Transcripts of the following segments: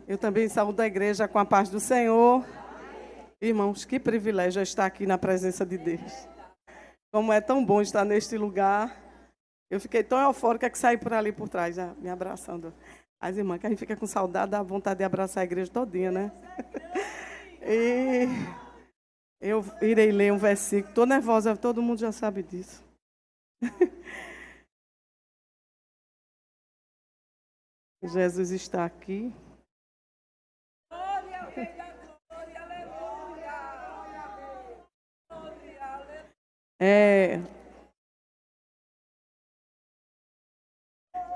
Eu também saúdo a igreja com a paz do Senhor. Irmãos, que privilégio estar aqui na presença de Deus. Como é tão bom estar neste lugar. Eu fiquei tão eufórica que saí por ali por trás, já me abraçando. As irmãs, que a gente fica com saudade, dá vontade de abraçar a igreja todinha, né? E eu irei ler um versículo. Estou nervosa, todo mundo já sabe disso. Jesus está aqui.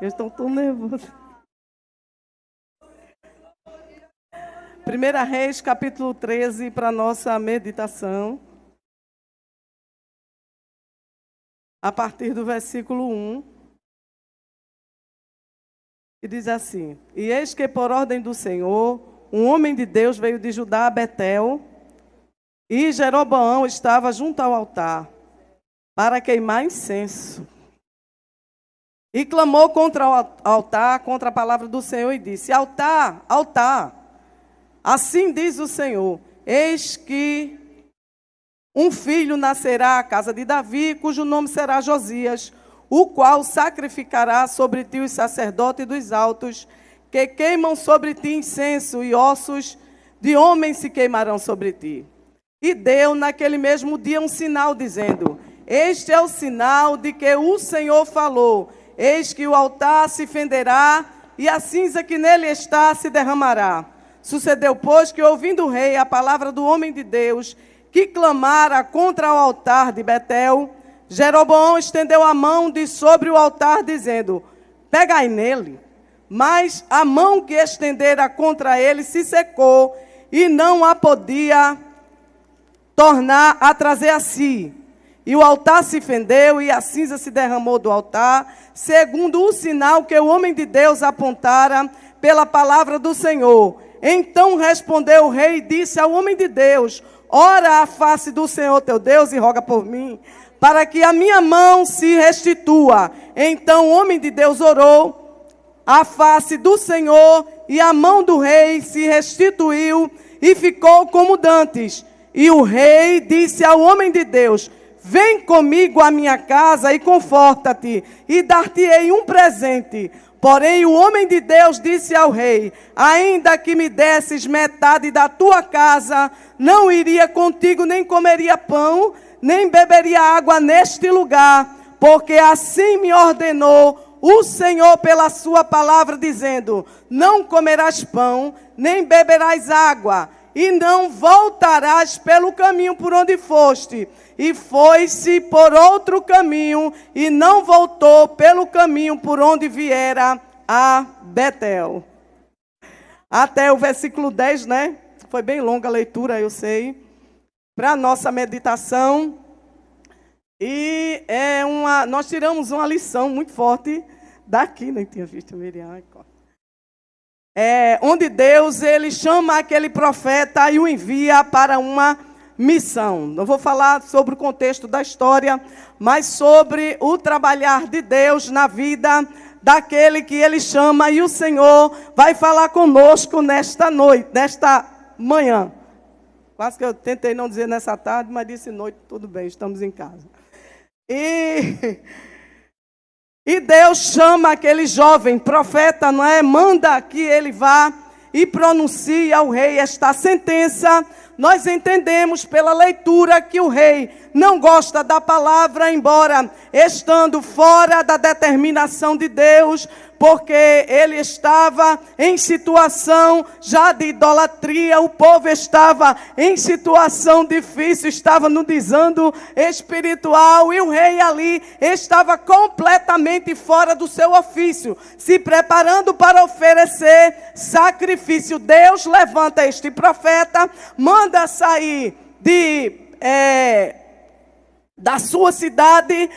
Eu estou tão nervosa. 1 Reis, capítulo 13, para a nossa meditação. A partir do versículo 1. E diz assim: E eis que por ordem do Senhor, um homem de Deus veio de Judá a Betel, e Jeroboão estava junto ao altar, para queimar incenso. E clamou contra o altar, contra a palavra do Senhor, e disse: Altar, altar, assim diz o Senhor, eis que um filho nascerá à casa de Davi, cujo nome será Josias, o qual sacrificará sobre ti os sacerdotes dos altos, que queimam sobre ti incenso, e ossos de homens se queimarão sobre ti. E deu naquele mesmo dia um sinal, dizendo: Este é o sinal de que o Senhor falou, eis que o altar se fenderá, e a cinza que nele está se derramará. Sucedeu, pois, que ouvindo o rei a palavra do homem de Deus, que clamara contra o altar de Betel, Jeroboão estendeu a mão de sobre o altar, dizendo: Pegai nele. Mas a mão que estendera contra ele se secou, e não a podia tornar a trazer a si. E o altar se fendeu, e a cinza se derramou do altar, segundo o sinal que o homem de Deus apontara pela palavra do Senhor. Então respondeu o rei e disse ao homem de Deus: Ora à face do Senhor teu Deus e roga por mim, para que a minha mão se restitua. Então o homem de Deus orou à face do Senhor, e a mão do rei se restituiu e ficou como dantes. E o rei disse ao homem de Deus: Vem comigo à minha casa e conforta-te, e dar-te-ei um presente. Porém o homem de Deus disse ao rei: Ainda que me desses metade da tua casa, não iria contigo, nem comeria pão, nem beberia água neste lugar, porque assim me ordenou o Senhor pela sua palavra, dizendo: Não comerás pão, nem beberás água, e não voltarás pelo caminho por onde foste. E foi-se por outro caminho, e não voltou pelo caminho por onde viera a Betel. Até o versículo 10, né? Foi bem longa a leitura, eu sei. Para a nossa meditação. E nós tiramos uma lição muito forte daqui, nem tinha visto a Miriam. Onde Deus, ele chama aquele profeta e o envia para uma missão. Não vou falar sobre o contexto da história, mas sobre o trabalhar de Deus na vida daquele que ele chama, e o Senhor vai falar conosco nesta noite, nesta manhã. Quase que eu tentei não dizer nessa tarde, mas disse noite, tudo bem, estamos em casa. E Deus chama aquele jovem profeta, não é? Manda que ele vá e pronuncie ao rei esta sentença. Nós entendemos pela leitura que o rei não gosta da palavra, embora estando fora da determinação de Deus, porque ele estava em situação já de idolatria, o povo estava em situação difícil, estava no desando espiritual, e o rei ali estava completamente fora do seu ofício, se preparando para oferecer sacrifício. Deus levanta este profeta, manda sair da sua cidade,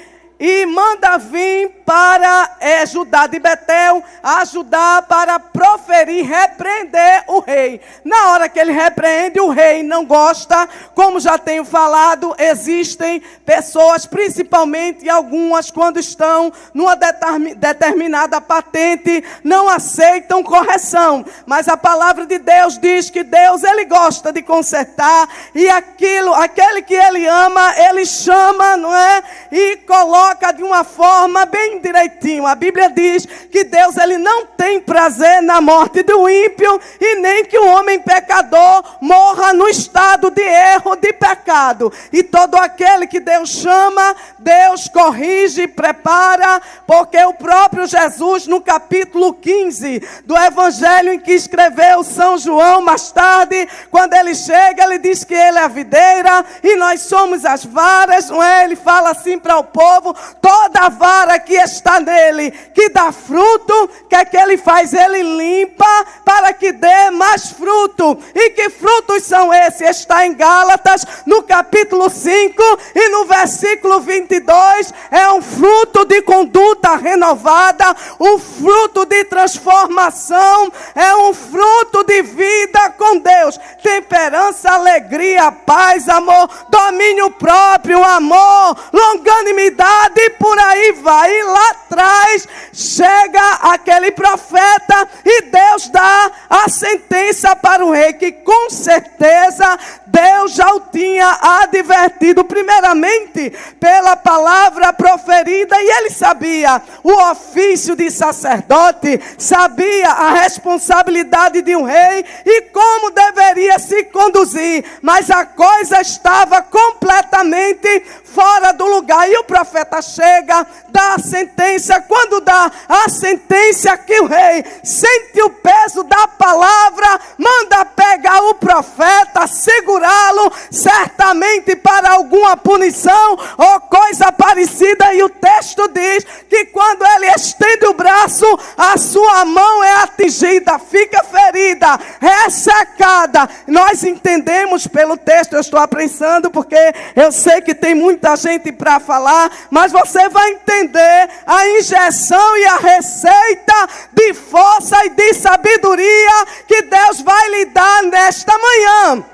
e manda vir para Judá de Betel, ajudar para proferir, repreender o rei. Na hora que ele repreende, o rei não gosta. Como já tenho falado, existem pessoas, principalmente algumas, quando estão numa determinada patente, não aceitam correção. Mas a palavra de Deus diz que Deus, ele gosta de consertar, e aquele que ele ama, ele chama, não é? E coloca de uma forma bem direitinho. A Bíblia diz que Deus, ele não tem prazer na morte do ímpio, e nem que o homem pecador morra no estado de erro, de pecado. E todo aquele que Deus chama, Deus corrige, prepara, porque o próprio Jesus, no capítulo 15 do evangelho em que escreveu São João, mais tarde, quando ele chega, ele diz que ele é a videira e nós somos as varas, não é? Ele fala assim para o povo: toda vara que está nele, que dá fruto, que é que ele faz? Ele limpa para que dê mais fruto. E que frutos são esses? Está em Gálatas, no capítulo 5 e no versículo 22, é um fruto de conduta renovada, um fruto de transformação, é um fruto de vida com Deus, temperança, alegria, paz, amor, domínio próprio, amor, longanimidade, e por aí vai. E lá atrás chega aquele profeta e Deus dá a sentença para o rei, que com certeza Deus já o tinha advertido, primeiramente pela palavra proferida, e ele sabia o ofício de sacerdote, sabia a responsabilidade de um rei e como deveria se conduzir, mas a coisa estava completamente fora do lugar. E o profeta chega, dá a sentença. Quando dá a sentença, que o rei sente o peso da palavra, manda pegar o profeta, segurá-lo, certamente para alguma punição ou coisa parecida. E o texto diz que quando ele estende o braço, a sua mão é atingida, fica ferida, ressecada. Nós entendemos pelo texto, eu estou apressando porque eu sei que tem muita gente para falar, mas você vai entender a injeção e a receita de força e de sabedoria que Deus vai lhe dar nesta manhã.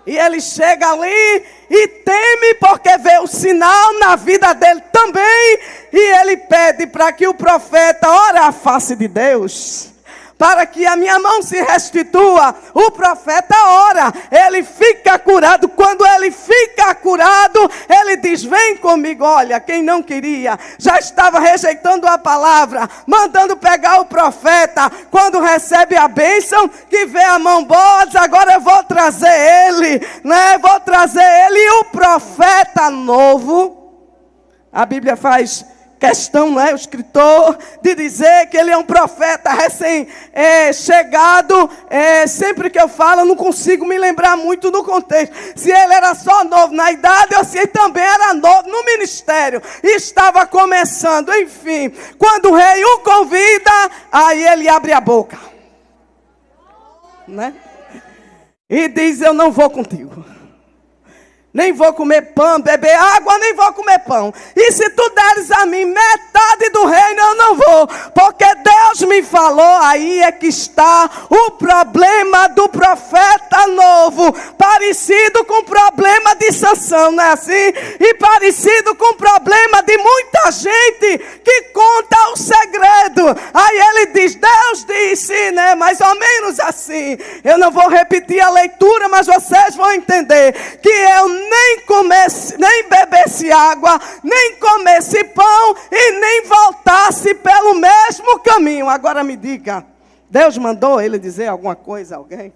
E ele chega ali e teme, porque vê o sinal na vida dele também, e ele pede para que o profeta ore à face de Deus, para que a minha mão se restitua. O profeta ora, ele fica curado. Quando ele fica curado, ele diz: vem comigo. Olha, quem não queria, já estava rejeitando a palavra, mandando pegar o profeta. Quando recebe a bênção, que vê a mão boa, diz: agora eu vou trazer ele, né? Vou trazer ele. E o profeta novo, a Bíblia faz questão, não é, o escritor, de dizer que ele é um profeta recém-chegado. Sempre que eu falo, eu não consigo me lembrar muito do contexto. Se ele era só novo na idade, ou se ele também era novo no ministério e estava começando. Enfim, quando o rei o convida, aí ele abre a boca, né? E diz: eu não vou contigo. Nem vou comer pão, beber água, nem vou comer pão. E se tu deres a mim metade do reino, eu não vou. Porque Deus me falou. Aí é que está o problema do profeta novo. Parecido com o problema de Sansão, não é assim? E parecido com o problema de muita gente que conta o segredo. Aí ele diz: Deus disse, né? Mais ou menos assim. Eu não vou repetir a leitura, mas vocês vão entender que eu nem bebesse água, nem comesse pão e nem voltasse pelo mesmo caminho. Agora me diga, Deus mandou ele dizer alguma coisa a alguém?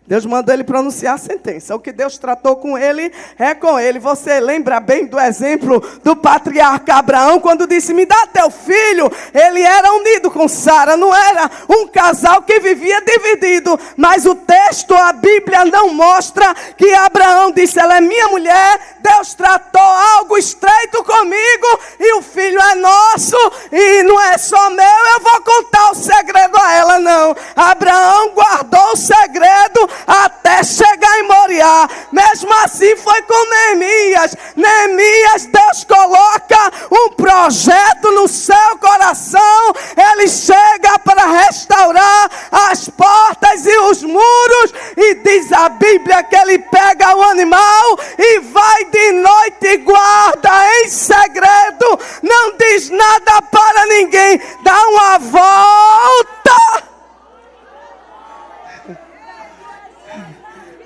Deus mandou ele pronunciar a sentença. O que Deus tratou com ele é com ele. Você lembra bem do exemplo do patriarca Abraão, quando disse: me dá teu filho. Ele era unido com Sara, não era um casal que vivia dividido. Mas o texto, a Bíblia não mostra que Abraão disse: ela é minha mulher, Deus tratou algo estreito comigo e o filho é nosso e não é só meu, eu vou contar o segredo a ela. Não, Abraão guardou o segredo segredo até chegar em Moriá. Mesmo assim foi com Neemias. Neemias, Deus coloca um projeto no seu coração. Ele chega para restaurar as portas e os muros. E diz a Bíblia que ele pega o animal e vai de noite e guarda em segredo. Não diz nada para ninguém. Dá uma volta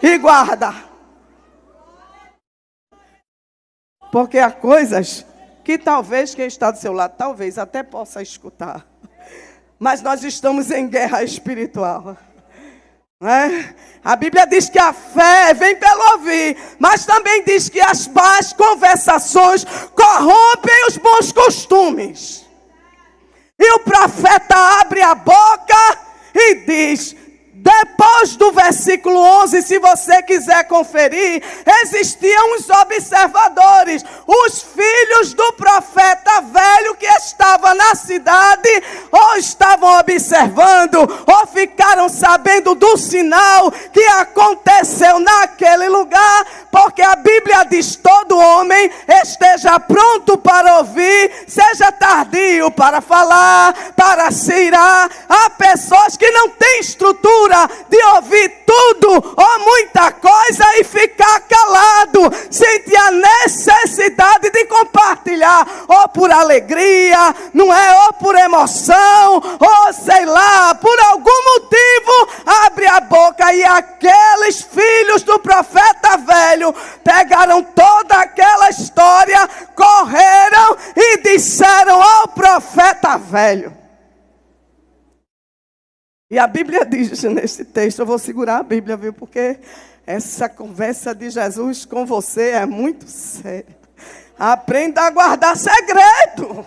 e guarda. Porque há coisas que talvez quem está do seu lado, talvez até possa escutar. Mas nós estamos em guerra espiritual. A Bíblia diz que a fé vem pelo ouvir, mas também diz que as más conversações corrompem os bons costumes. E o profeta abre a boca e diz, depois do versículo 11, se você quiser conferir, existiam os observadores, os filhos do profeta velho que estava na cidade, ou estavam observando, ou ficaram sabendo do sinal que aconteceu naquele lugar, porque a Bíblia diz, todo homem esteja pronto para ouvir, seja tardio para falar, para se irar. Há pessoas que não têm estrutura de ouvir tudo ou muita coisa e ficar calado, sente a necessidade de compartilhar, ou por alegria, não é, ou por emoção, ou sei lá, por algum motivo, abre a boca. E aqueles filhos do profeta velho pegaram toda aquela história, correram e disseram ao profeta velho. E a Bíblia diz nesse texto, eu vou segurar a Bíblia, viu? Porque essa conversa de Jesus com você é muito séria. Aprenda a guardar segredo.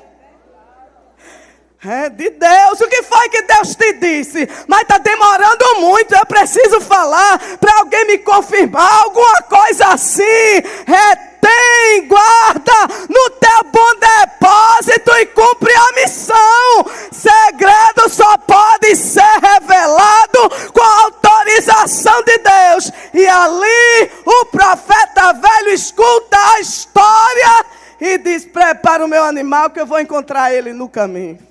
É de Deus. O que foi que Deus te disse? Mas está demorando muito. Eu preciso falar para alguém me confirmar alguma coisa assim. Retém, guarda no teu bom depósito e cumpre a missão. Segredo só pode ser revelado com a autorização de Deus. E ali o profeta velho escuta a história e diz, prepara o meu animal que eu vou encontrar ele no caminho.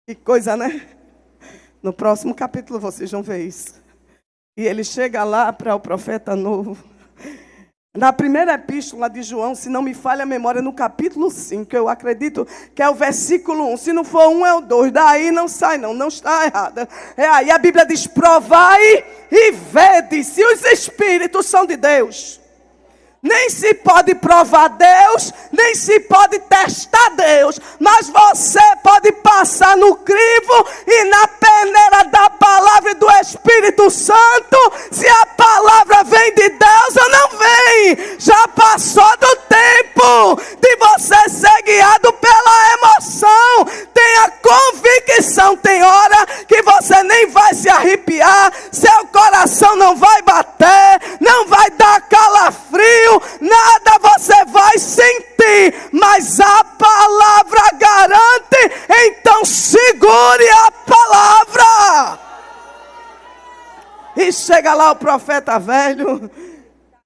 Que coisa, né? No próximo capítulo vocês vão ver isso. E ele chega lá para o profeta novo. Na primeira epístola de João, se não me falha a memória, no capítulo 5, eu acredito que é o versículo 1. Se não for 1, é o 2. Daí não sai não está errada. É aí a Bíblia diz, provai e vede se os espíritos são de Deus. Nem se pode provar Deus, nem se pode testar Deus. Mas você pode passar no crivo e na peneira da palavra e do Espírito Santo. Se a palavra vem de Deus ou não vem. Já passou do tempo de você ser guiado pela emoção. Tenha convicção. Tem hora que você nem vai se arrepiar. Seu coração não vai bater. Não vai dar calafrio. Nada você vai sentir, mas a palavra garante, então segure a palavra. E chega lá o profeta velho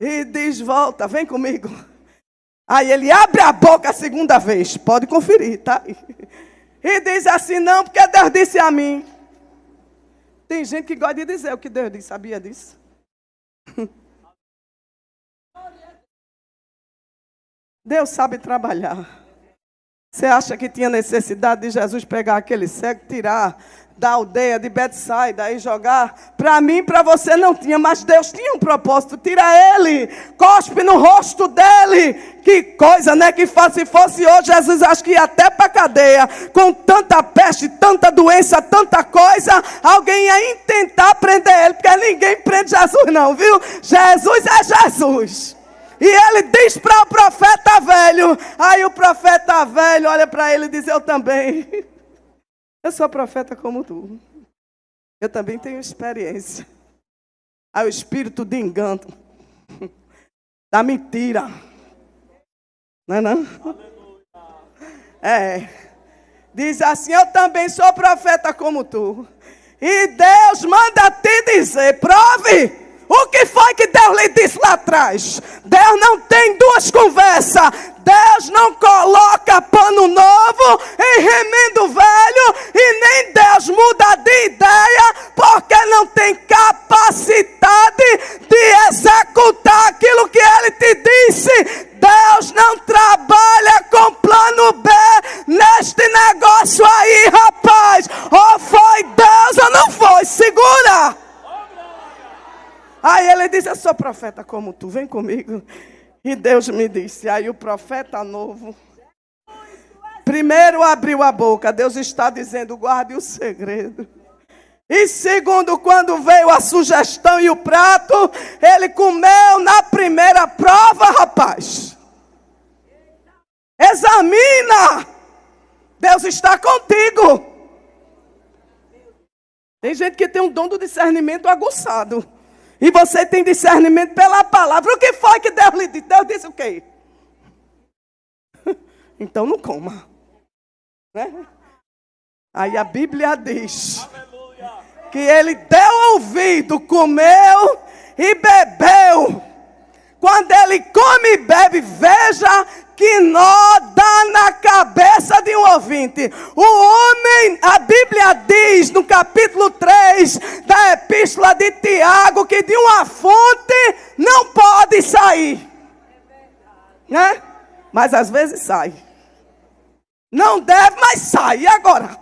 e diz, volta, vem comigo. Aí ele abre a boca a segunda vez, pode conferir, tá? E diz assim, não, porque Deus disse a mim. Tem gente que gosta de dizer o que Deus disse, sabia disso? Deus sabe trabalhar. Você acha que tinha necessidade de Jesus pegar aquele cego, tirar da aldeia de Betsaida e jogar? Para mim, para você não tinha, mas Deus tinha um propósito. Tira ele, cospe no rosto dele. Que coisa, né? Que se fosse hoje, Jesus acho que ia até para a cadeia. Com tanta peste, tanta doença, tanta coisa, alguém ia tentar prender ele, porque ninguém prende Jesus não, viu? Jesus é Jesus. E ele diz para o profeta velho. Aí o profeta velho olha para ele e diz, eu também. Eu sou profeta como tu. Eu também tenho experiência. Aí o espírito de engano, da mentira. Não é não? É. Diz assim, eu também sou profeta como tu. E Deus manda te dizer, prove. O que foi que Deus lhe disse lá atrás? Deus não tem duas conversas. Deus não coloca pano novo em remendo velho. E nem Deus muda de ideia, porque não tem capacidade de executar aquilo que Ele te disse. Deus não trabalha com plano B neste negócio aí, rapaz. Ou foi Deus ou não foi. Segura. Aí ele disse, eu sou profeta como tu, vem comigo. E Deus me disse, aí o profeta novo, primeiro abriu a boca, Deus está dizendo, guarde o segredo. E segundo, quando veio a sugestão e o prato, ele comeu na primeira prova, rapaz. Examina, Deus está contigo. Tem gente que tem um dom do discernimento aguçado. E você tem discernimento pela palavra. O que foi que Deus lhe disse? Deus disse o quê? Então não coma. Né? Aí a Bíblia diz que ele deu ouvido, comeu e bebeu. Quando ele come e bebe, veja que nó dá na cabeça de um ouvinte. O homem, a Bíblia diz no capítulo 3 da epístola de Tiago, que de uma fonte não pode sair. Né? Mas às vezes sai. Não deve, mas sai. E agora?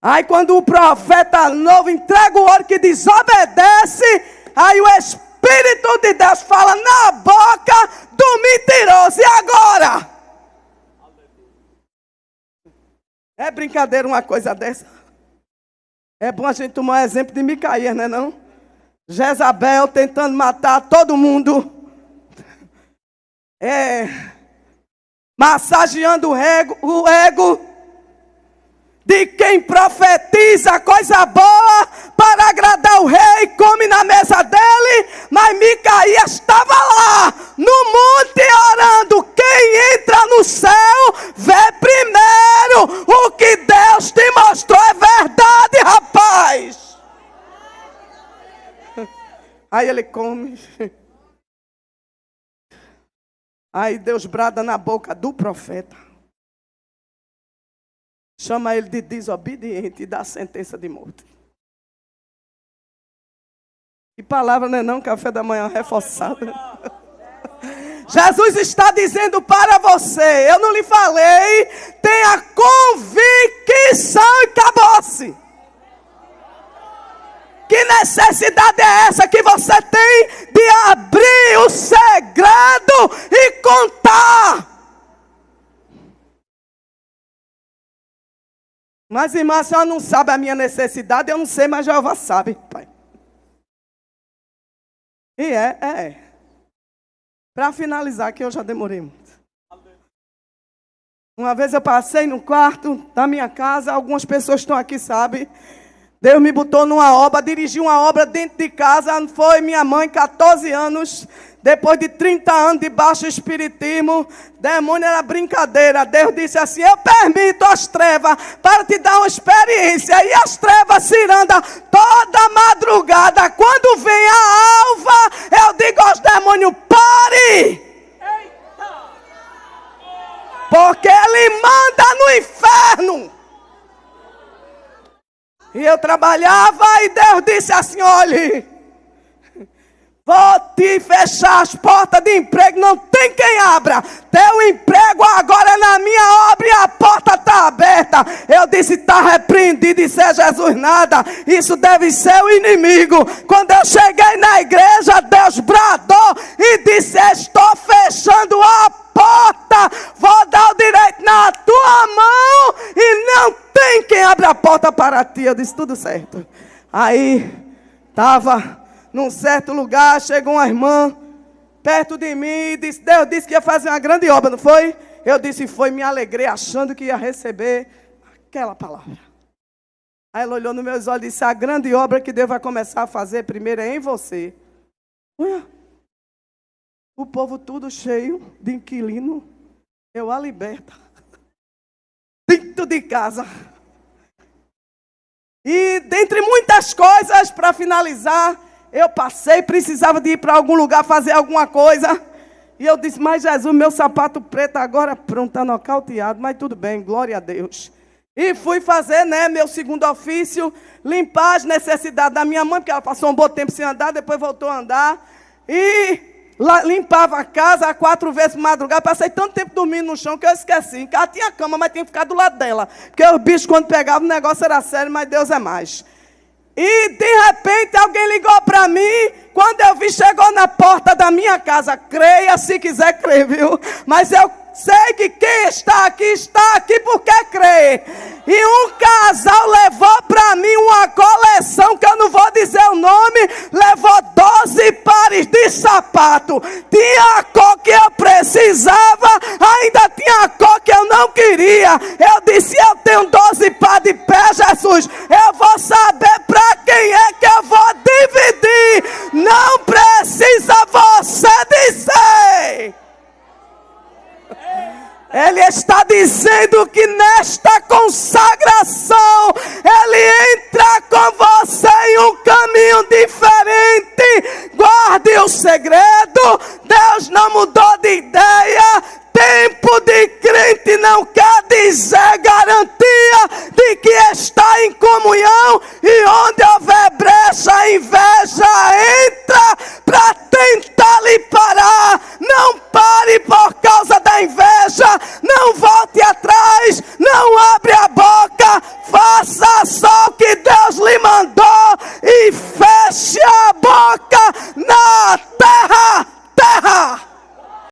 Aí quando o profeta novo entrega o ouro que desobedece, aí o Espírito de Deus fala na boca do mentiroso. E agora? É brincadeira uma coisa dessa? É bom a gente tomar um exemplo de Micaías, não é não? Jezabel tentando matar todo mundo. Massageando o ego de quem profetiza coisa boa para agradar o rei, come na mesa dele. Mas Micaías estava lá no monte orando. Quem entra no céu vê primeiro. O que Deus te mostrou é verdade, rapaz. Aí ele come. Aí Deus brada na boca do profeta. Chama ele de desobediente e dá sentença de morte. Que palavra, não é não? Café da manhã reforçado. Jesus está dizendo para você, eu não lhe falei, tenha convicção e acabou-se. Que necessidade é essa que você tem de abrir o segredo e contar? Mas, irmã, a senhora não sabe a minha necessidade, eu não sei, mas Jeová sabe, pai. E Para finalizar, que eu já demorei muito. Uma vez eu passei no quarto da minha casa, algumas pessoas estão aqui, sabe? Deus me botou numa obra, dirigi uma obra dentro de casa, foi minha mãe, 14 anos... Depois de 30 anos de baixo espiritismo, demônio era brincadeira. Deus disse assim, eu permito as trevas para te dar uma experiência. E as trevas ciranda toda madrugada. Quando vem a alva, eu digo aos demônios, pare! Porque ele manda no inferno. E eu trabalhava e Deus disse assim, olhe... Vou te fechar as portas de emprego, não tem quem abra. Teu emprego agora é na minha obra e a porta está aberta. Eu disse, está repreendido, isso é Jesus nada. Isso deve ser o inimigo. Quando eu cheguei na igreja, Deus bradou e disse, estou fechando a porta. Vou dar o direito na tua mão e não tem quem abra a porta para ti. Eu disse, tudo certo. Aí, estava... num certo lugar, chegou uma irmã perto de mim e disse, Deus disse que ia fazer uma grande obra, não foi? Eu disse, foi, me alegrei achando que ia receber aquela palavra. Aí ela olhou nos meus olhos e disse, a grande obra que Deus vai começar a fazer primeiro é em você. Ué, o povo tudo cheio de inquilino, eu a liberta. Dentro de casa. E dentre muitas coisas, para finalizar, eu passei, precisava de ir para algum lugar fazer alguma coisa. E eu disse, mas Jesus, meu sapato preto agora pronto, está nocauteado, mas tudo bem, glória a Deus. E fui fazer, meu segundo ofício, limpar as necessidades da minha mãe, porque ela passou um bom tempo sem andar, depois voltou a andar. E limpava a casa 4 vezes por madrugada. Passei tanto tempo dormindo no chão que eu esqueci. Em casa tinha cama, mas tinha que ficar do lado dela. Porque os bichos, quando pegavam, o negócio era sério, mas Deus é mais. E, de repente, alguém ligou para mim. Quando eu vi, chegou na porta da minha casa. Creia se quiser crer, viu? Mas eu sei que quem está aqui porque crê. E um casal levou para mim uma coleção, que eu não vou dizer o nome, levou 12 pares de sapato. Tinha a cor que eu precisava, ainda tinha a cor que eu não queria. Eu disse, eu tenho 12 pares de pé, Jesus, eu vou saber para quem é que eu vou dividir. Não precisa você dizer. Ele está dizendo que nesta consagração Ele entra com você em um caminho diferente. Guarde o segredo. Deus não mudou de ideia. Tempo de crente não quer dizer garantia de que está em comunhão. E onde houver brecha, a inveja entra para tentar lhe parar. Não pare por causa da inveja. Não volte atrás. Não abre a boca. Faça só o que Deus lhe mandou e feche a boca na terra.